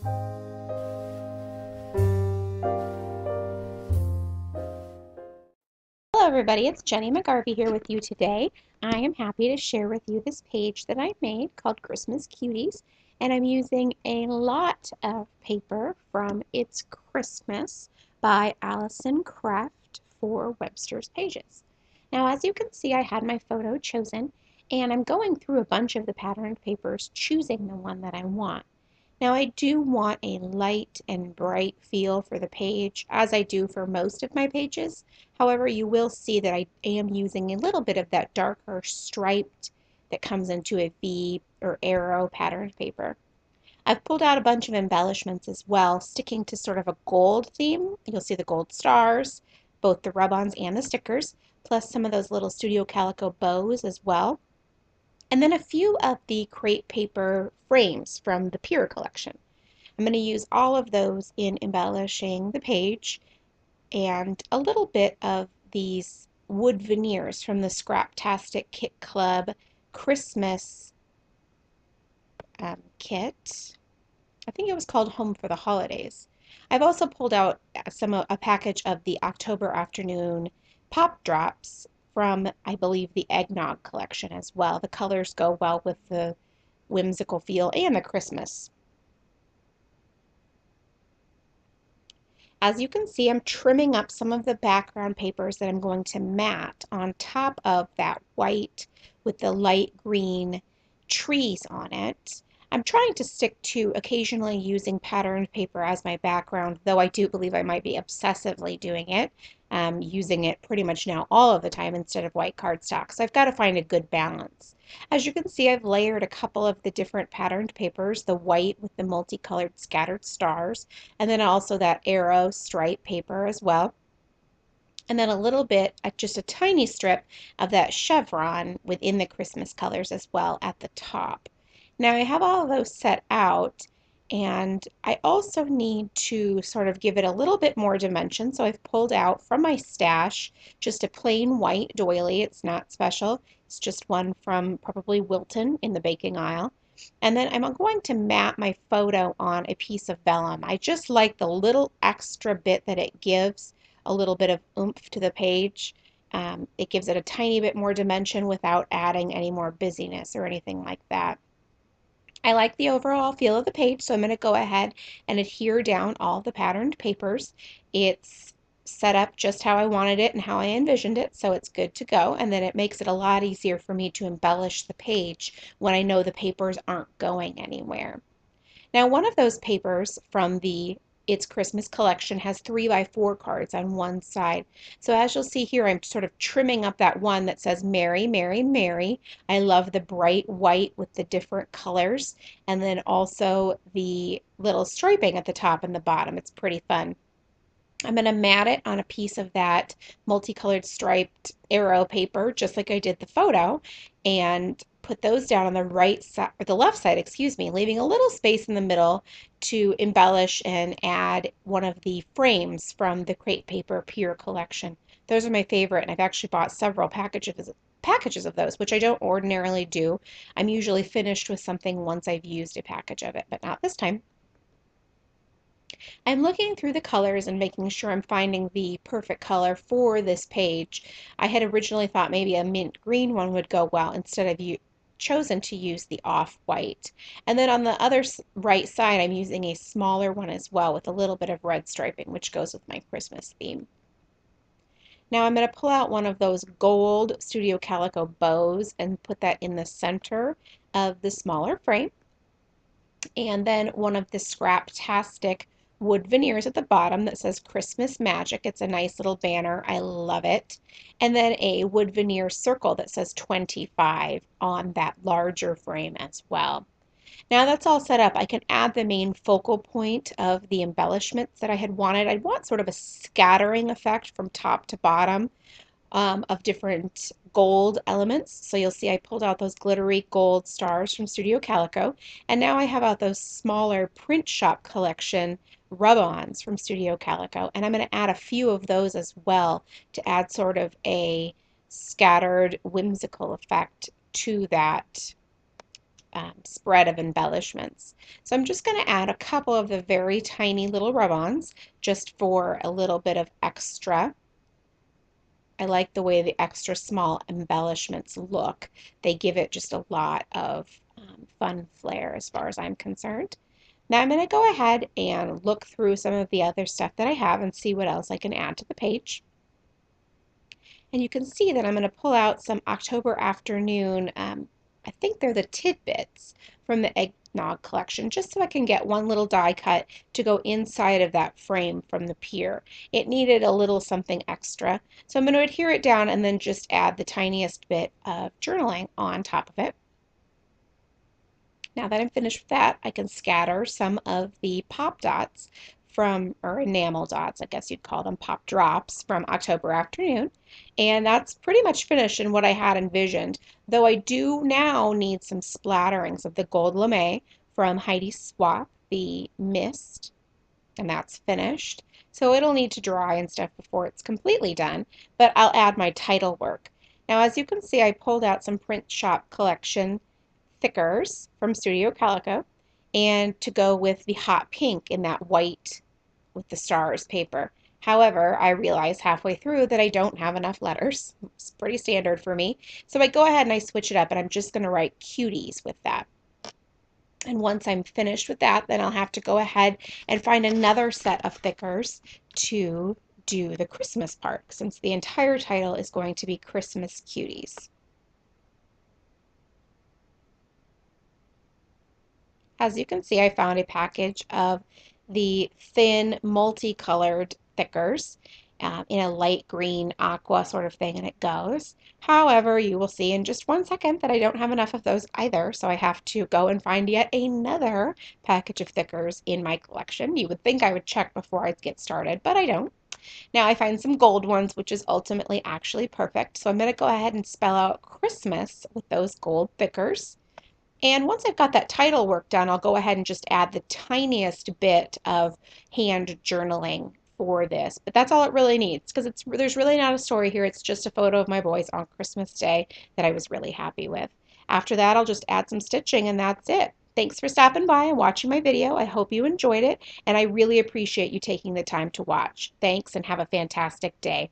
Hello everybody, it's Jenny McGarvey here with you today. I am happy to share with you this page that I made called Christmas Cuties, and I'm using a lot of paper from It's Christmas by Allison Craft for Webster's Pages. Now as you can see, I had my photo chosen and I'm going through a bunch of the patterned papers choosing the one that I want. Now I do want a light and bright feel for the page, as I do for most of my pages. However, you will see that I am using a little bit of that darker striped that comes into a V or arrow patterned paper. I've pulled out a bunch of embellishments as well, sticking to sort of a gold theme. You'll see the gold stars, both the rub-ons and the stickers, plus some of those little Studio Calico bows as well. And then a few of the crepe paper frames from the Pure collection. I'm going to use all of those in embellishing the page, and a little bit of these wood veneers from the Scraptastic Kit Club Christmas kit. I think it was called Home for the Holidays. I've also pulled out a package of the October Afternoon Pop Drops from, I believe, the Eggnog collection as well. The colors go well with the whimsical feel and the Christmas. As you can see, I'm trimming up some of the background papers that I'm going to mat on top of that white with the light green trees on it. I'm trying to stick to occasionally using patterned paper as my background, though I do believe I might be obsessively doing it, using it pretty much now all of the time instead of white cardstock. So I've got to find a good balance. As you can see, I've layered a couple of the different patterned papers, the white with the multicolored scattered stars, and then also that arrow stripe paper as well. And then a little bit, just a tiny strip of that chevron within the Christmas colors as well at the top. Now I have all of those set out, and I also need to sort of give it a little bit more dimension. So I've pulled out from my stash just a plain white doily. It's not special. It's just one from probably Wilton in the baking aisle. And then I'm going to mat my photo on a piece of vellum. I just like the little extra bit that it gives, a little bit of oomph to the page. It gives it a tiny bit more dimension without adding any more busyness or anything like that. I like the overall feel of the page, so I'm going to go ahead and adhere down all the patterned papers. It's set up just how I wanted it and how I envisioned it, so it's good to go. And then it makes it a lot easier for me to embellish the page when I know the papers aren't going anywhere. Now, one of those papers from the It's Christmas collection has 3x4 cards on one side. So as you'll see here, I'm sort of trimming up that one that says Merry, Merry, Merry. I love the bright white with the different colors, and then also the little striping at the top and the bottom. It's pretty fun. I'm going to mat it on a piece of that multicolored striped arrow paper, just like I did the photo, and put those down on the right side, or the left side, excuse me, leaving a little space in the middle to embellish and add one of the frames from the Crepe Paper Pure collection. Those are my favorite, and I've actually bought several packages of those, which I don't ordinarily do. I'm usually finished with something once I've used a package of it, but not this time. I'm looking through the colors and making sure I'm finding the perfect color for this page. I had originally thought maybe a mint green one would go well. Instead, I've chosen to use the off-white. And then on the other right side, I'm using a smaller one as well with a little bit of red striping, which goes with my Christmas theme. Now I'm going to pull out one of those gold Studio Calico bows and put that in the center of the smaller frame. And then one of the Scraptastic wood veneers at the bottom that says Christmas Magic. It's a nice little banner. I love it. And then a wood veneer circle that says 25 on that larger frame as well. Now that's all set up, I can add the main focal point of the embellishments that I had wanted. I want sort of a scattering effect from top to bottom of different gold elements. So you'll see I pulled out those glittery gold stars from Studio Calico, and now I have out those smaller print shop collection rub-ons from Studio Calico, and I'm going to add a few of those as well to add sort of a scattered whimsical effect to that spread of embellishments. So I'm just going to add a couple of the very tiny little rub-ons just for a little bit of extra. I like the way the extra small embellishments look. They give it just a lot of fun flair as far as I'm concerned. Now I'm going to go ahead and look through some of the other stuff that I have and see what else I can add to the page. And you can see that I'm going to pull out some October Afternoon, I think they're the tidbits from the eggnog collection, just so I can get one little die cut to go inside of that frame from the pier. It needed a little something extra, so I'm going to adhere it down and then just add the tiniest bit of journaling on top of it. Now that I'm finished with that, I can scatter some of the pop dots or enamel dots, I guess you'd call them, pop drops from October Afternoon. And that's pretty much finished in what I had envisioned, though I do now need some splatterings of the gold lame from Heidi Swap, the Mist, and that's finished. So it'll need to dry and stuff before it's completely done, but I'll add my title work. Now, as you can see, I pulled out some Print Shop Collection thickers from Studio Calico, and to go with the hot pink in that white with the stars paper. However, I realized halfway through that I don't have enough letters. It's pretty standard for me. So I go ahead and I switch it up, and I'm just going to write cuties with that. And once I'm finished with that, then I'll have to go ahead and find another set of thickers to do the Christmas part, since the entire title is going to be Christmas Cuties. As you can see, I found a package of the thin multicolored thickers in a light green aqua sort of thing, and it goes. However, you will see in just 1 second that I don't have enough of those either, so I have to go and find yet another package of thickers in my collection. You would think I would check before I get started, but I don't. Now I find some gold ones, which is ultimately actually perfect, so I'm going to go ahead and spell out Christmas with those gold thickers. And once I've got that title work done, I'll go ahead and just add the tiniest bit of hand journaling for this. But that's all it really needs, because there's really not a story here. It's just a photo of my boys on Christmas Day that I was really happy with. After that, I'll just add some stitching, and that's it. Thanks for stopping by and watching my video. I hope you enjoyed it, and I really appreciate you taking the time to watch. Thanks, and have a fantastic day.